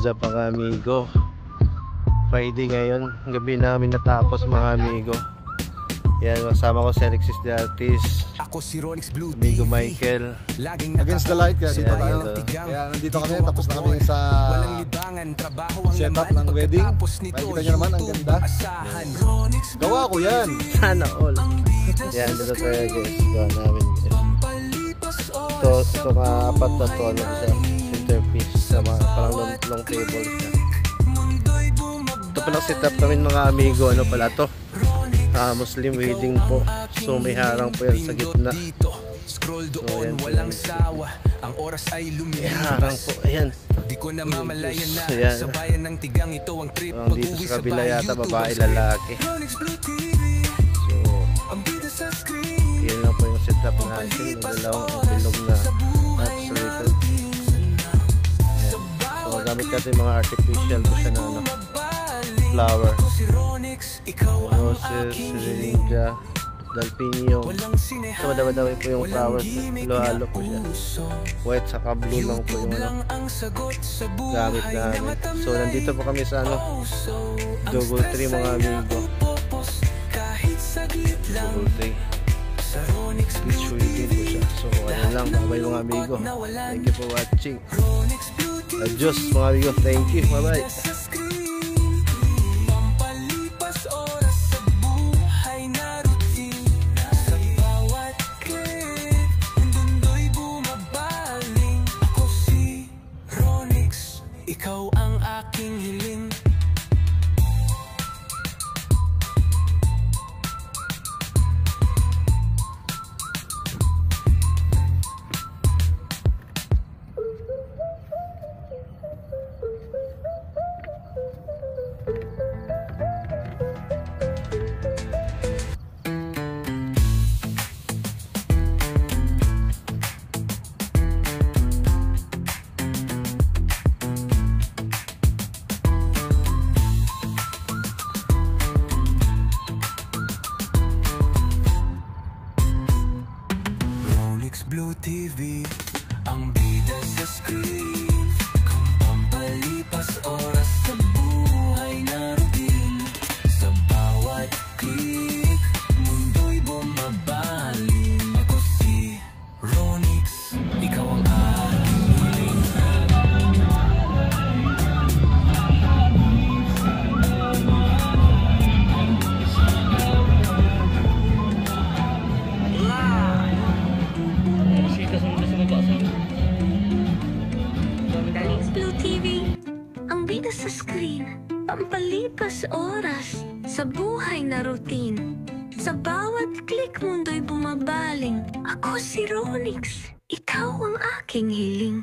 What's up mga amigo? Friday ngayon, gabi namin natapos mga amigo. Yan, kasama ko si Alexis the Artist, ako si Ronix Blue amigo Michael. Against the light, kaya dito tayo. Kaya Kaya nandito kami, tapos na kami sa setup ng wedding. Makikita nyo naman, ang ganda. Gawa ko yan. Sana all. Yan, dito tayo guys. Gawa namin guys. Ito apat na to, ano siya, centerpiece sa mga parang long table siya. Ito palang setup namin mga amigo. Ano pala to? Muslim wedding po. So may harang po yan sa gitna. Scroll doon, walang sawa. Ang oras ay may harang po, ayan. Di ko na mamalayan na ayan. sa bayan ng tigang ito ang trip. Dito sa kabila yata babae lalaki. So yun lang po yung setup natin. May dalawang bilog na at sa likod. So gamit natin mga artificial po siya na ano, flower, roses, siringa, dalpinyo. So madami po yung flowers. Halo-halo po siya. White saka blue lang po yung ano, gamit namin. So nandito po kami sa ano, Double Tree mga amigo. Double Tree beach wedding po siya. So ano lang, bye mga amigo. Thank you for watching. Adios mga amigo. Thank you. Bye bye. Ikaw ang aking hiling. Blue TV, ang bida sa screen. Kung pampalipas oras sa buhay na routine. Sa bawat click, mundo'y bumabaling. Ako si Ronix, ikaw ang aking hiling. Blue TV, ang bida sa screen, pampalipas oras sa buhay na routine. Sa bawat click mundo'y bumabaling. Ako si Ronix, ikaw ang aking hiling.